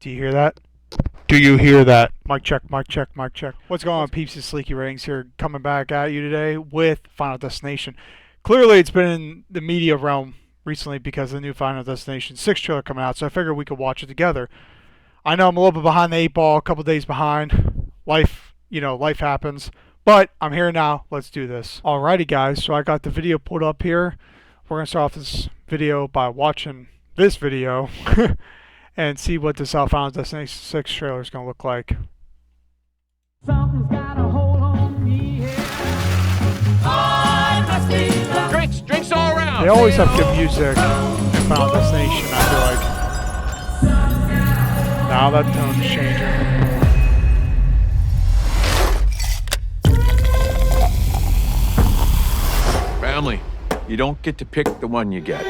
Do you hear that? Do you hear that? Mic check, mic check, mic check. What's going on, peeps and Sleeky Ratings here, coming back at you today with Final Destination. Clearly, it's been in the media realm recently because of the new Final Destination 6 trailer coming out, so I figured we could watch it together. I know I'm a little bit behind the eight ball, a couple days behind. Life happens. But I'm here now. Let's do this. Alrighty, guys. So I got the video pulled up here. We're going to start off this video by watching this video and see what this Final Destination 6 trailer is going to look like. Something's got a hold on me here. I must be the Drinks all around. They always have good music in Final Destination, I feel like. Now that tone's changing. Family, you don't get to pick the one you get.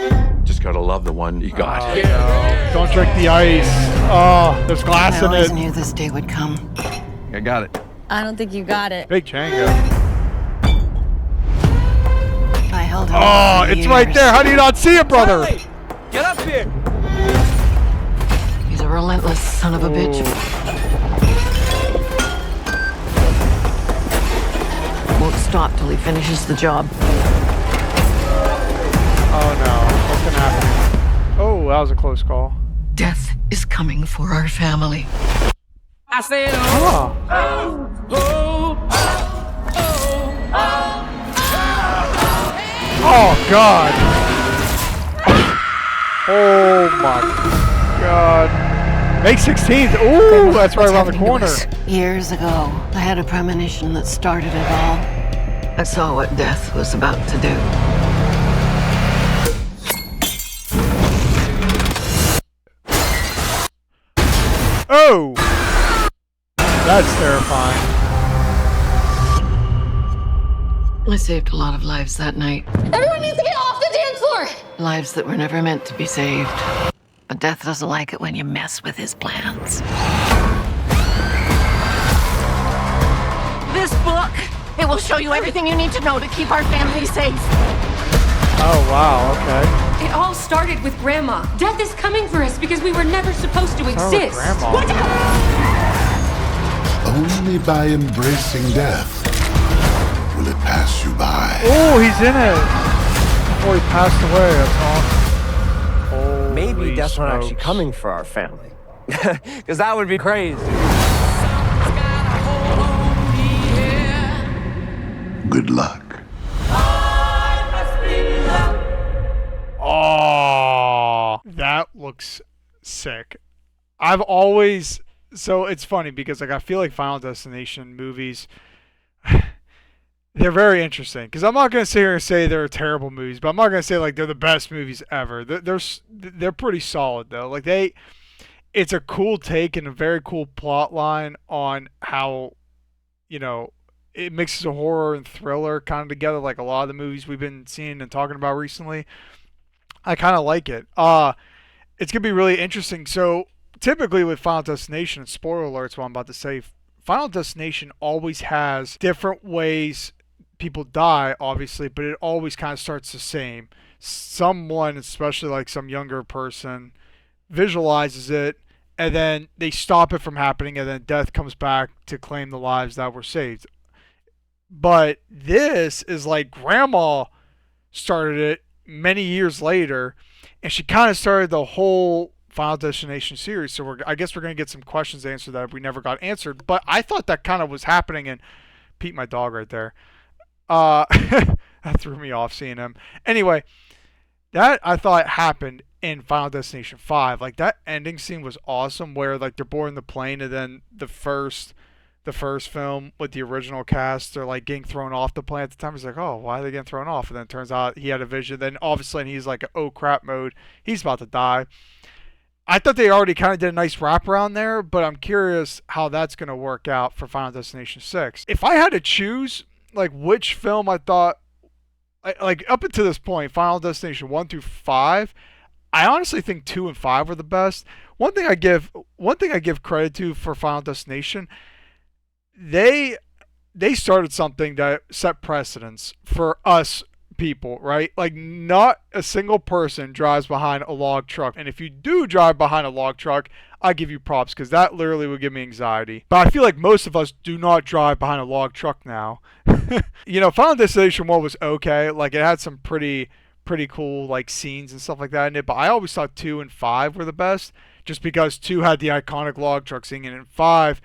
Just gotta love the one you got. Oh, no. Don't drink the ice. Oh, there's glass I in always it. knew this day would come. I got it. I don't think you got it. Big Django. I held him Oh, for it's years. right there. How do you not see it, brother? Charlie, get up here. He's a relentless son of a bitch. Won't stop till he finishes the job. Oh no, what's gonna happen? Oh, that was a close call. Death is coming for our family. I said, Oh, oh God. Oh my God. May 16th. Ooh, that's right around the corner. Years ago, I had a premonition that started it all. I saw what death was about to do. Oh, that's terrifying. I saved a lot of lives that night. Everyone needs to get off the dance floor! Lives that were never meant to be saved. But death doesn't like it when you mess with his plans. This book, it will show you everything you need to know to keep our family safe. Oh wow, okay. It all started with Grandma. Death is coming for us because we were never supposed to Start with exist. Grandma. Only by embracing death will it pass you by. Oh, he's in it. Before he passed away, that's awesome. Maybe Holy death's not actually smokes. coming for our family. Because that would be crazy. Good luck. Oh, that looks sick. So it's funny because like I feel like Final Destination movies, they're very interesting. Because I'm not gonna sit here and say they're terrible movies, but I'm not gonna say like they're the best movies ever. They're pretty solid though. It's a cool take and a very cool plot line on how, it mixes a horror and thriller kind of together, like a lot of the movies we've been seeing and talking about recently. I kind of like it. It's gonna be really interesting. So typically with Final Destination, and spoiler alerts, what I'm about to say, Final Destination always has different ways people die, obviously, but it always kind of starts the same. Someone, especially like some younger person, visualizes it, and then they stop it from happening, and then death comes back to claim the lives that were saved. But this is like Grandma started it many years later, and she kind of started the whole Final Destination series. So I guess we're going to get some questions answered that we never got answered. But I thought that kind of was happening, and Pete, my dog, right there, that threw me off seeing him. Anyway, that I thought happened in Final Destination 5. Like that ending scene was awesome, where like they're boarding the plane, and then the first film with the original cast, they're like getting thrown off the plane at the time. He's like, oh, why are they getting thrown off? And then it turns out he had a vision. Then all of a sudden he's like, oh crap mode. He's about to die. I thought they already kind of did a nice wraparound there, but I'm curious how that's going to work out for Final Destination 6. If I had to choose like which film I thought, like up until this point, Final Destination 1 through 5, I honestly think 2 and 5 were the best. One thing I give credit to for Final Destination, they started something that set precedence for us people, right? Like, not a single person drives behind a log truck. And if you do drive behind a log truck, I give you props because that literally would give me anxiety. But I feel like most of us do not drive behind a log truck now. Final Destination 1 was okay. Like, it had some pretty cool like scenes and stuff like that in it. But I always thought 2 and 5 were the best, just because 2 had the iconic log truck scene, and in 5,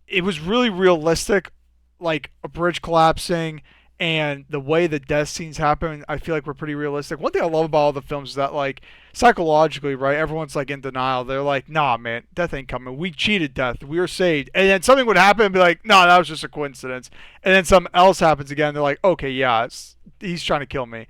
it was really realistic, like a bridge collapsing and the way the death scenes happen. I feel like were pretty realistic. One thing I love about all the films is that, like, psychologically, right, everyone's like in denial. They're like, nah, man, death ain't coming. We cheated death. We were saved. And then something would happen and be like, no, that was just a coincidence. And then something else happens again. They're like, okay, yeah, he's trying to kill me.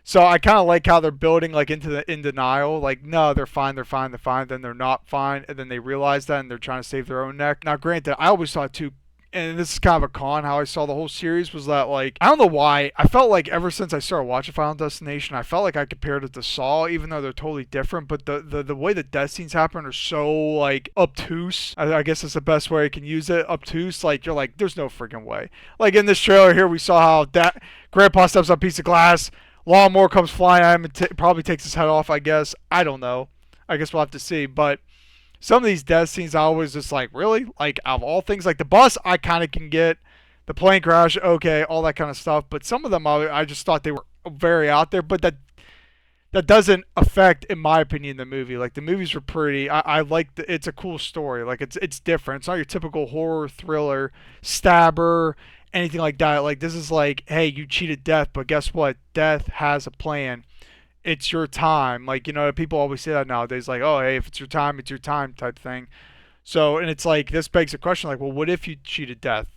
So I kind of like how they're building like into the in denial. Like, no, they're fine, they're fine, they're fine. Then they're not fine, and then they realize that, and they're trying to save their own neck. Now, granted, I always thought too, and this is kind of a con how I saw the whole series, was that, like, I don't know why, I felt like ever since I started watching Final Destination, I felt like I compared it to Saw, even though they're totally different. But the way the death scenes happen are so, like, obtuse. I guess that's the best way I can use it. Obtuse. Like, you're like, there's no freaking way. Like in this trailer here, we saw how that Grandpa steps on a piece of glass. Lawnmower comes flying at him and probably takes his head off, I guess. I don't know. I guess we'll have to see. But some of these death scenes, I always just like, really? Like, out of all things, like the bus, I kind of can get. The plane crash, okay, all that kind of stuff. But some of them, I just thought they were very out there. But that doesn't affect, in my opinion, the movie. Like, the movies were pretty. I like it's a cool story. Like, it's different. It's not your typical horror thriller, stabber, anything like that. Like, this is like, hey, you cheated death, but guess what? Death has a plan. It's your time. Like, people always say that nowadays. Like, oh, hey, if it's your time type thing. So, and it's like, this begs the question, like, well, what if you cheated death?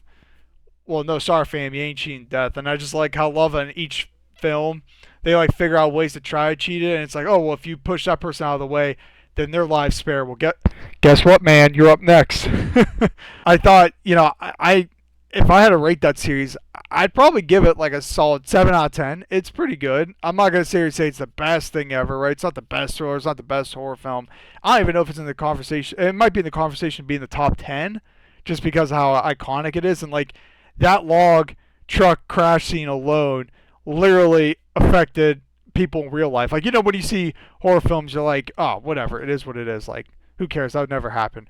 Well, no, sorry, fam, you ain't cheating death. And I just like how love in each film, they like figure out ways to try to cheat it. And it's like, oh, well, if you push that person out of the way, then their lives spare. Well, guess what, man? You're up next. I thought, I if I had to rate that series, I'd probably give it like a solid 7 out of 10. It's pretty good. I'm not going to say it's the best thing ever, right? It's not the best thriller. It's not the best horror film. I don't even know if it's in the conversation. It might be in the conversation being the top 10, just because of how iconic it is. And like, that log truck crash scene alone literally affected people in real life. Like, when you see horror films, you're like, oh, whatever. It is what it is. Like, who cares? That would never happen.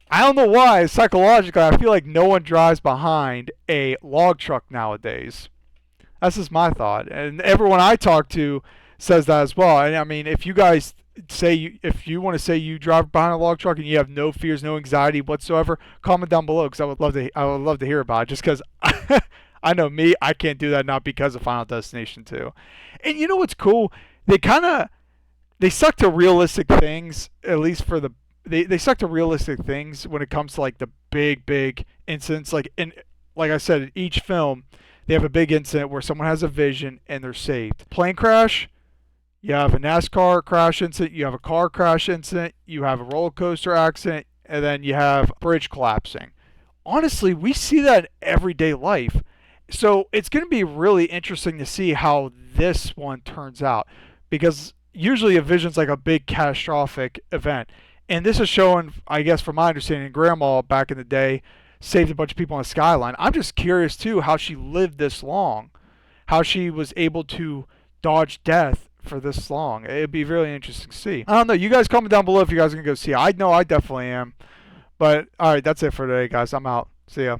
I don't know why, psychologically, I feel like no one drives behind a log truck nowadays. That's just my thought. And everyone I talk to says that as well. And I mean, if you guys if you want to say you drive behind a log truck and you have no fears, no anxiety whatsoever, comment down below, because I would love to hear about it, just because I know me, I can't do that, not because of Final Destination 2. And you know what's cool? They stuck to realistic things, at least for the they stuck to realistic things when it comes to like the big incidents. Like I said, in each film, they have a big incident where someone has a vision and they're saved. Plane crash, you have a NASCAR crash incident, you have a car crash incident, you have a roller coaster accident, and then you have bridge collapsing. Honestly, we see that in everyday life. So it's going to be really interesting to see how this one turns out, because usually a vision's like a big catastrophic event. And this is showing, I guess, from my understanding, Grandma back in the day saved a bunch of people on the skyline. I'm just curious, too, how she lived this long, how she was able to dodge death for this long. It'd be really interesting to see. I don't know. You guys comment down below if you guys are going to go see it. I know I definitely am. But, all right, that's it for today, guys. I'm out. See ya.